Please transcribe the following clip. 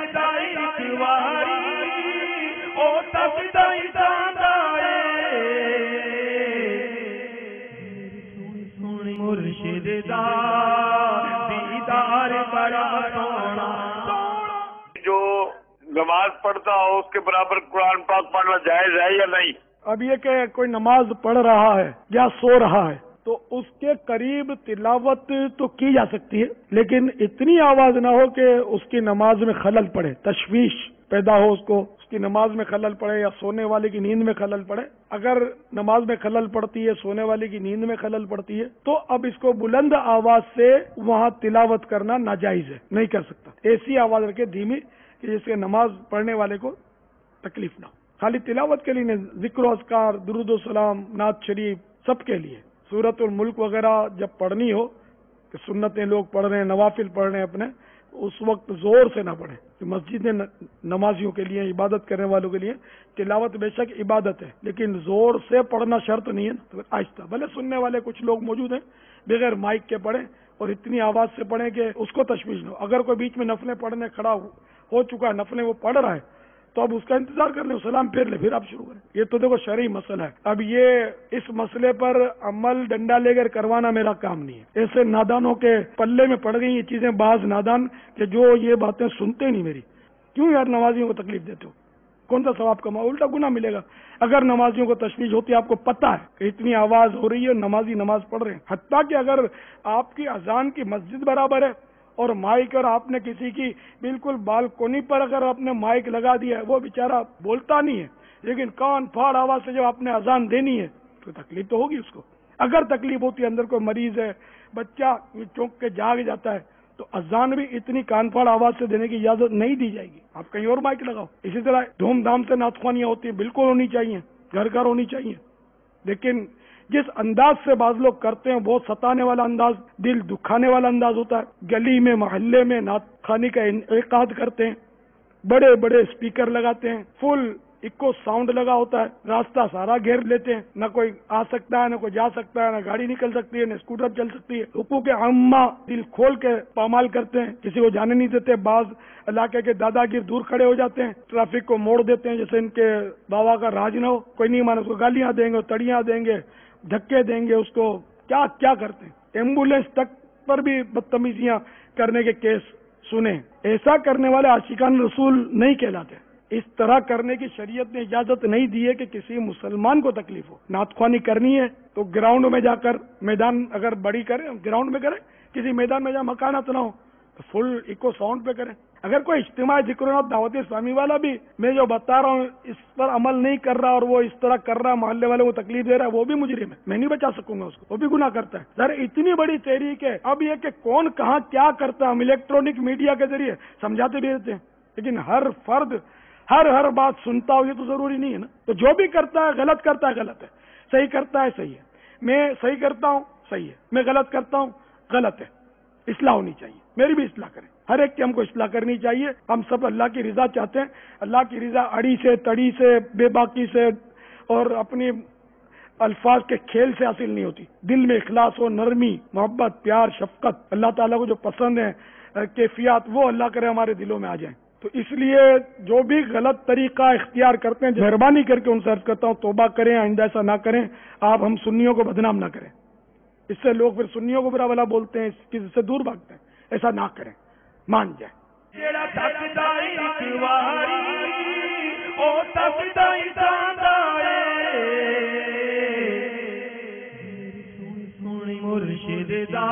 تکدا ایک واری او تکدا ہی جاندا اے سن مرشد دا دیدار بڑا سونا جو نماز پڑھتا ہو اس کے برابر قرآن پاک پڑھنا جائز ہے یا نہیں؟ اب یہ کہ کوئی نماز پڑھ رہا ہے یا سو رہا ہے تو اس کے قریب تلاوت تو کی جا سکتی ہے، لیکن اتنی آواز نہ ہو کہ اس کی نماز میں خلل پڑے، تشویش پیدا ہو، اس کی نماز میں خلل پڑے یا سونے والے کی نیند میں خلل پڑے۔ اگر نماز میں خلل پڑتی ہے، سونے والے کی نیند میں خلل پڑتی ہے، تو اب اس کو بلند آواز سے وہاں تلاوت کرنا ناجائز ہے، نہیں کر سکتا۔ ایسی آواز رکھے دھیمی کہ جس سے نماز پڑھنے والے کو تکلیف نہ ہو۔ خالی تلاوت کے لیے نہیں، ذکر و اذکار، درود و سلام، نعت شریف، سب کے لیے۔ سورۃ الملک وغیرہ جب پڑھنی ہو کہ سنتیں لوگ پڑھ رہے ہیں، نوافل پڑھ رہے ہیں اپنے، اس وقت زور سے نہ پڑھیں کہ مسجدیں نمازیوں کے لیے، عبادت کرنے والوں کے لیے تلاوت بے شک عبادت ہے، لیکن زور سے پڑھنا شرط نہیں ہے، تو آہستہ، بھلے سننے والے کچھ لوگ موجود ہیں بغیر مائک کے پڑھیں اور اتنی آواز سے پڑھیں کہ اس کو تشویش نہ ہو۔ اگر کوئی بیچ میں نفلیں پڑھنے کھڑا ہو چکا ہے، نفلیں وہ پڑھ رہا ہے، تو اب اس کا انتظار کر لیں، سلام پھیر لیں، پھر آپ شروع کریں۔ یہ تو دیکھو شرعی مسئلہ ہے۔ اب یہ اس مسئلے پر عمل ڈنڈا لے کر کروانا میرا کام نہیں ہے۔ ایسے نادانوں کے پلے میں پڑ گئی یہ چیزیں، بعض نادان کہ جو یہ باتیں سنتے نہیں میری، کیوں یار نمازیوں کو تکلیف دیتے ہو؟ کون سا ثواب کماؤ؟ الٹا گناہ ملے گا۔ اگر نمازیوں کو تشویش ہوتی ہے، آپ کو پتہ ہے کہ اتنی آواز ہو رہی ہے، نمازی نماز پڑھ رہے ہیں، حتیٰ کہ اگر آپ کی اذان کی مسجد برابر ہے اور مائک، اور آپ نے کسی کی بالکل بالکونی پر اگر آپ نے مائک لگا دیا ہے، وہ بیچارہ بولتا نہیں ہے لیکن کان پھاڑ آواز سے جب آپ نے اذان دینی ہے تو تکلیف تو ہوگی اس کو۔ اگر تکلیف ہوتی ہے، اندر کوئی مریض ہے، بچہ چونک کے جاگ جاتا ہے، تو اذان بھی اتنی کان پھاڑ آواز سے دینے کی اجازت نہیں دی جائے گی، آپ کہیں اور مائک لگاؤ۔ اسی طرح دھوم دھام سے نعت خوانیاں ہوتی ہیں، بالکل ہونی چاہیے، گھر گھر ہونی چاہیے، لیکن جس انداز سے بعض لوگ کرتے ہیں بہت ستانے والا انداز، دل دکھانے والا انداز ہوتا ہے۔ گلی میں، محلے میں نعت خوانی کا انعقاد کرتے ہیں، بڑے بڑے اسپیکر لگاتے ہیں، فل اکو ساؤنڈ لگا ہوتا ہے، راستہ سارا گھیر لیتے ہیں، نہ کوئی آ سکتا ہے، نہ کوئی جا سکتا ہے، نہ گاڑی نکل سکتی ہے، نہ اسکوٹر چل سکتی ہے۔ حقوق عامہ دل کھول کے پامال کرتے ہیں، کسی کو جانے نہیں دیتے۔ بعض علاقے کے دادا گیر دور کھڑے ہو جاتے ہیں، ٹریفک کو موڑ دیتے ہیں جیسے ان کے بابا کا راج نہ ہو، کوئی نہیں مانے، اس کو گالیاں دیں گے، تڑیاں دیں گے، دھکے دیں گے، اس کو کیا کیا کرتے ہیں۔ ایمبولینس تک پر بھی بدتمیزیاں کرنے کے کیس سنے۔ ایسا کرنے والے عاشقان رسول نہیں کہلاتے۔ اس طرح کرنے کی شریعت نے اجازت نہیں دی ہے کہ کسی مسلمان کو تکلیف ہو۔ نعت خوانی کرنی ہے تو گراؤنڈ میں جا کر، میدان اگر بڑی کریں گراؤنڈ میں کریں، کسی میدان میں جہاں مکانات نہ ہو تو فل اکو ساؤنڈ پہ کریں۔ اگر کوئی اجتماع ذکر و دعوت اسلامی والا بھی میں جو بتا رہا ہوں اس پر عمل نہیں کر رہا اور وہ اس طرح کر رہا، محلے والوں کو تکلیف دے رہا ہے، وہ بھی مجرم ہے، میں نہیں بچا سکوں گا اس کو، وہ بھی گناہ کرتا ہے۔ سر اتنی بڑی تحریک ہے، اب یہ کہ کون کہاں کیا کرتا ہے ہم الیکٹرانک میڈیا کے ذریعے سمجھاتے بھی رہتے ہیں، لیکن ہر فرد ہر بات سنتا ہو یہ تو ضروری نہیں ہے نا۔ تو جو بھی کرتا ہے غلط کرتا ہے، غلط ہے، صحیح کرتا ہے صحیح ہے، میں صحیح کرتا ہوں صحیح ہے، میں غلط کرتا ہوں غلط ہے، اصلاح ہونی چاہیے، میری بھی اصلاح کریں، ہر ایک کی ہم کو اصلاح کرنی چاہیے۔ ہم سب اللہ کی رضا چاہتے ہیں، اللہ کی رضا اڑی سے، تڑی سے، بے باکی سے اور اپنی الفاظ کے کھیل سے حاصل نہیں ہوتی۔ دل میں اخلاص ہو، نرمی، محبت، پیار، شفقت، اللہ تعالیٰ کو جو پسند ہے کیفیات، وہ اللہ کرے ہمارے دلوں میں آ جائیں۔ تو اس لیے جو بھی غلط طریقہ اختیار کرتے ہیں، مہربانی کر کے ان سے عرض کرتا ہوں توبہ کریں، آئندہ ایسا نہ کریں، آپ ہم سنیوں کو بدنام نہ کریں۔ اس سے لوگ پھر سنیوں کو برا بھلا بولتے ہیں، اس سے دور بھاگتے ہیں، ایسا نہ کریں، مان جائیں۔ مرشد دا